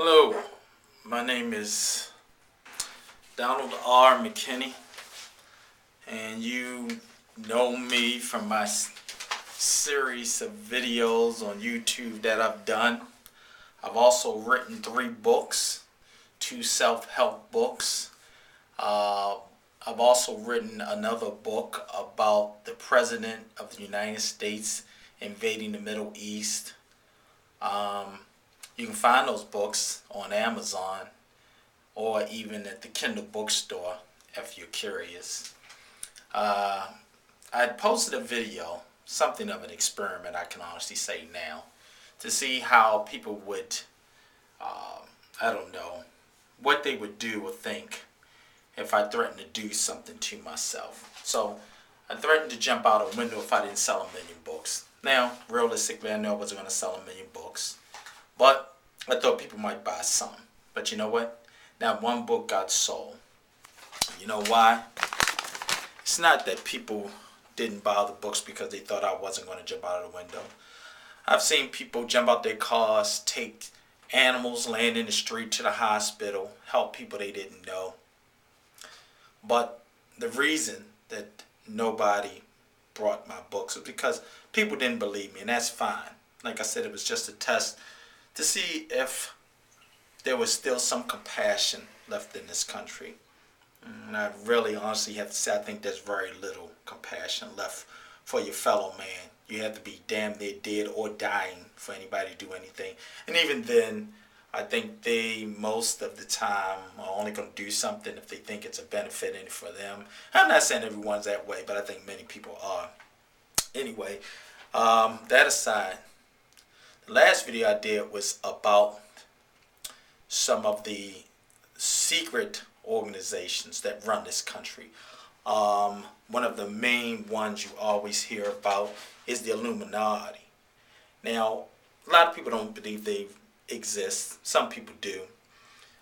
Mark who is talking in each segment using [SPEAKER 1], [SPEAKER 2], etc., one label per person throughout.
[SPEAKER 1] Hello, my name is Donald R. McKinney, and you know me from my series of videos on YouTube that I've done. I've also written 3 books, 2 self-help books. Uh, I've also written another book about the President of the United States invading the Middle East. Um, you can find those books on Amazon or even at the Kindle bookstore if you're curious. Uh, I posted a video, something of an experiment I can honestly say now, to see how people would, uh, I don't know, what they would do or think if I threatened to do something to myself. So I threatened to jump out a window if I didn't sell 1,000,000 books. Now, realistically, I know I wasn't going to sell 1,000,000 books, but I thought people might buy some. But you know what? Not one book got sold. You know why? It's not that people didn't buy the books because they thought I wasn't going to jump out of the window. I've seen people jump out their cars, take animals laying in the street to the hospital, help people they didn't know. But the reason that nobody brought my books was because people didn't believe me, and that's fine. Like I said, it was just a test to see if there was still some compassion left in this country. And I really honestly have to say I think there's very little compassion left for your fellow man. You have to be damn near dead or dying for anybody to do anything. And even then, I think they most of the time are only going to do something if they think it's a benefit in it for them. I'm not saying everyone's that way, but I think many people are. Anyway, that aside, the last video I did was about some of the secret organizations that run this country. One of the main ones you always hear about is the Illuminati. Now, a lot of people don't believe they exist. Some people do.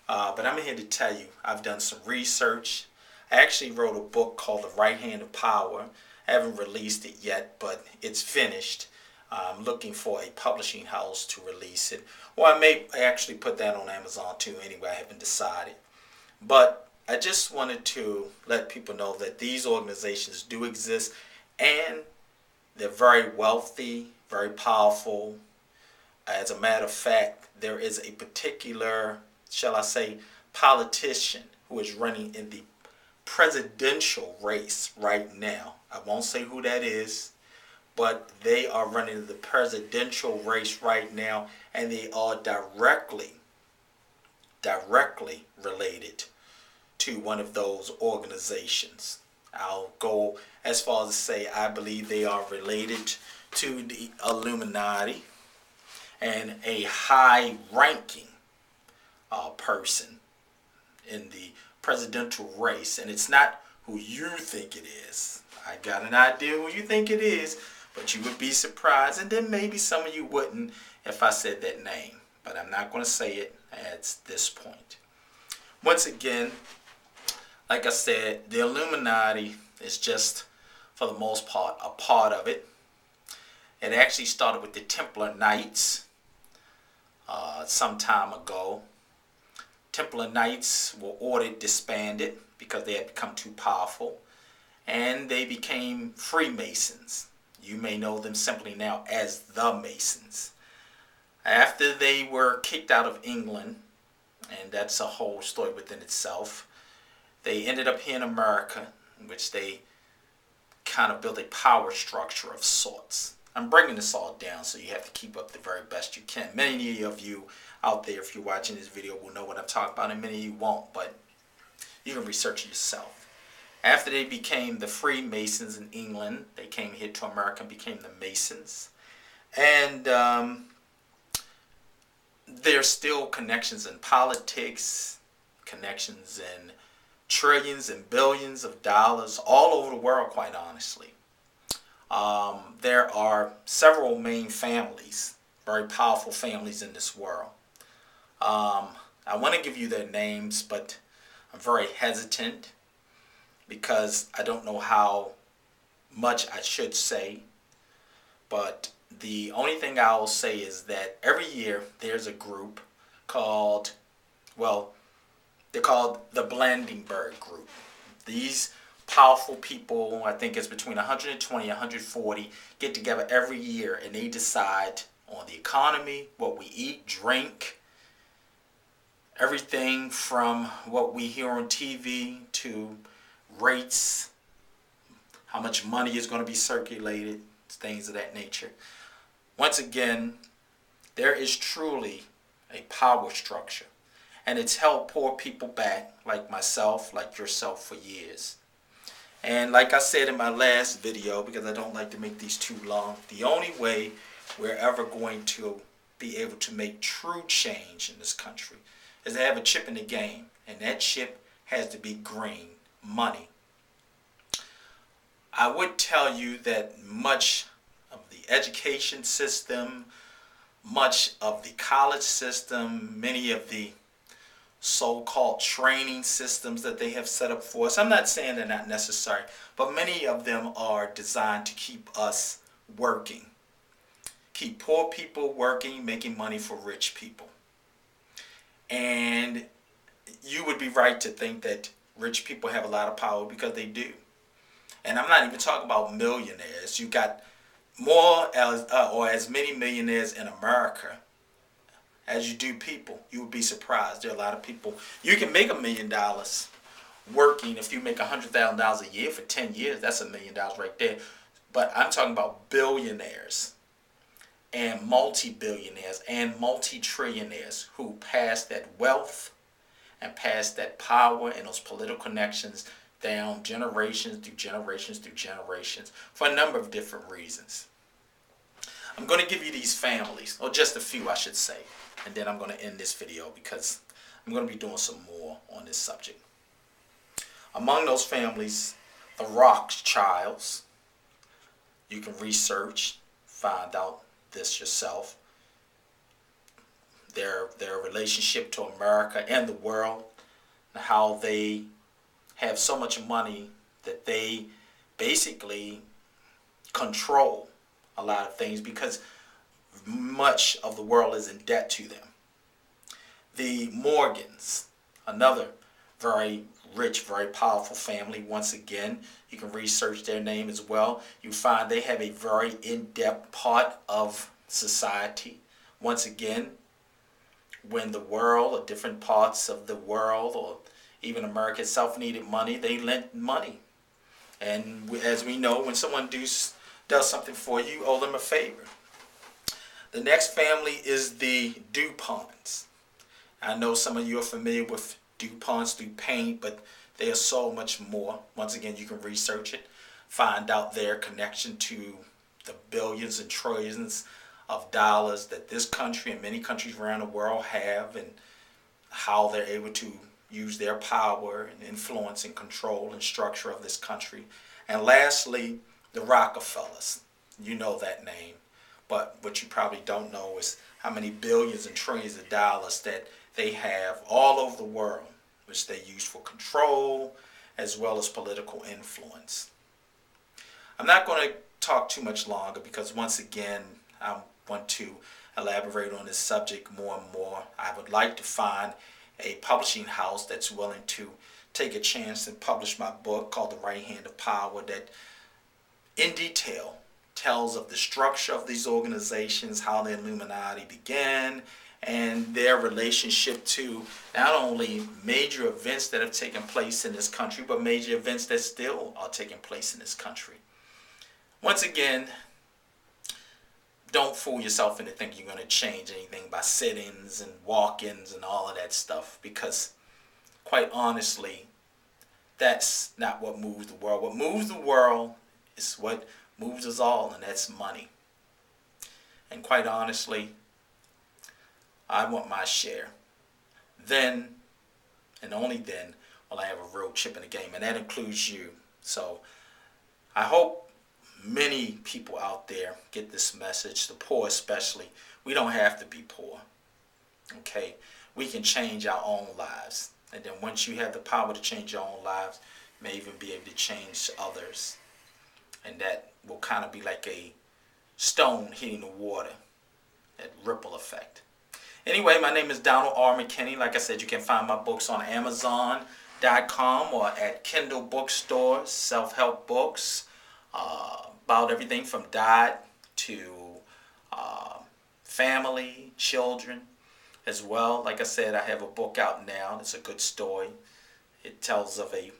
[SPEAKER 1] But I'm here to tell you, I've done some research. I actually wrote a book called The Right Hand of Power. I haven't released it yet, but it's finished. I'm looking for a publishing house to release it. Or I may actually put that on Amazon too. Anyway, I haven't decided. But I just wanted to let people know that these organizations do exist, and they're very wealthy, very powerful. As a matter of fact, there is a particular, shall I say, politician who is running in the presidential race right now. I won't say who that is, but they are running the presidential race right now, and they are directly related to one of those organizations. I'll go as far as to say I believe they are related to the Illuminati, and a high-ranking person in the presidential race. And it's not who you think it is. I got an idea who you think it is, but you would be surprised, and then maybe some of you wouldn't if I said that name. But I'm not going to say it at this point. Once again, like I said, the Illuminati is just, for the most part, a part of it. It actually started with the Templar Knights some time ago. Templar Knights were ordered disbanded because they had become too powerful, and they became Freemasons. You may know them simply now as the Masons. After they were kicked out of England, and that's a whole story within itself, they ended up here in America, in which they kind of built a power structure of sorts. I'm bringing this all down, so you have to keep up the very best you can. Many of you out there, if you're watching this video, will know what I'm talking about, and many of you won't, but you can research it yourself. After they became the Freemasons in England, they came here to America and became the Masons. And there's still connections in politics, connections in trillions and billions of dollars all over the world, quite honestly. There are several main families, very powerful families in this world. I want to give you their names, but I'm very hesitant because I don't know how much I should say. But the only thing I'll say is that every year there's a group called, well, they're called the Blandenberg Group. These powerful people, I think it's between 120 and 140, get together every year and they decide on the economy, what we eat, drink, everything from what we hear on TV to rates, how much money is going to be circulated, things of that nature. Once again, there is truly a power structure, and it's held poor people back, like myself, like yourself, for years. And like I said in my last video, because I don't like to make these too long, the only way we're ever going to be able to make true change in this country is to have a chip in the game, and that chip has to be green, money. I would tell you that much of the education system, much of the college system, many of the so-called training systems that they have set up for us, I'm not saying they're not necessary, but many of them are designed to keep us working. Keep poor people working, making money for rich people. And you would be right to think that rich people have a lot of power, because they do. And I'm not even talking about millionaires. You got more or as many millionaires in America as you do people. You would be surprised. There are a lot of people. You can make $1 million working. If you make $100,000 a year for 10 years, that's $1 million right there. But I'm talking about billionaires and multi-billionaires and multi-trillionaires who pass that wealth and pass that power and those political connections down generations through generations through generations for a number of different reasons. I'm going to give you these families, or just a few I should say, and then I'm going to end this video because I'm going to be doing some more on this subject. Among those families, the Rothschilds, you can research, find out this yourself. Their relationship to America and the world, and how they have so much money that they basically control a lot of things, because much of the world is in debt to them. The Morgans, another very rich, very powerful family. Once again, you can research their name as well. You find they have a very in-depth part of society. Once again, when the world, or different parts of the world, or even America itself needed money, they lent money. And as we know, when someone does something for you, you owe them a favor. The next family is the DuPonts. I know some of you are familiar with DuPonts, DuPont, but they are so much more. Once again, you can research it, find out their connection to the billions and trillions of dollars that this country and many countries around the world have, and how they're able to use their power and influence and control and structure of this country. And lastly, the Rockefellers. You know that name, but what you probably don't know is how many billions and trillions of dollars that they have all over the world, which they use for control as well as political influence. I'm not going to talk too much longer, because once again, I want to elaborate on this subject more and more. I would like to find a publishing house that's willing to take a chance and publish my book called The Right Hand of Power, that in detail tells of the structure of these organizations, how the Illuminati began, and their relationship to not only major events that have taken place in this country, but major events that still are taking place in this country. Once again, don't fool yourself into thinking you're going to change anything by sit-ins and walk-ins and all of that stuff, because quite honestly, that's not what moves the world. What moves the world is what moves us all, and that's money. And quite honestly, I want my share. Then, and only then, will I have a real chip in the game, and that includes you. So I hope many people out there get this message, the poor especially. We don't have to be poor, okay? We can change our own lives. And then once you have the power to change your own lives, you may even be able to change others. And that will kind of be like a stone hitting the water, that ripple effect. Anyway, my name is Donald R. McKinney. Like I said, you can find my books on Amazon.com or at Kindle bookstores, self-help books, about everything from diet to family, children as well. Like I said, I have a book out now. It's a good story. It tells of a,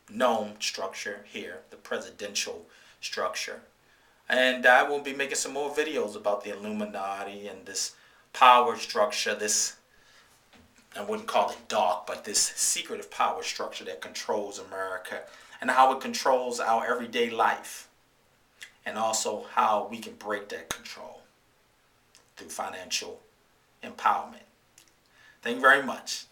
[SPEAKER 1] gnome structure here, the presidential structure. And I will be making some more videos about the Illuminati and this power structure, this, I wouldn't call it dark, but this secretive power structure that controls America and how it controls our everyday life, and also how we can break that control through financial empowerment. Thank you very much.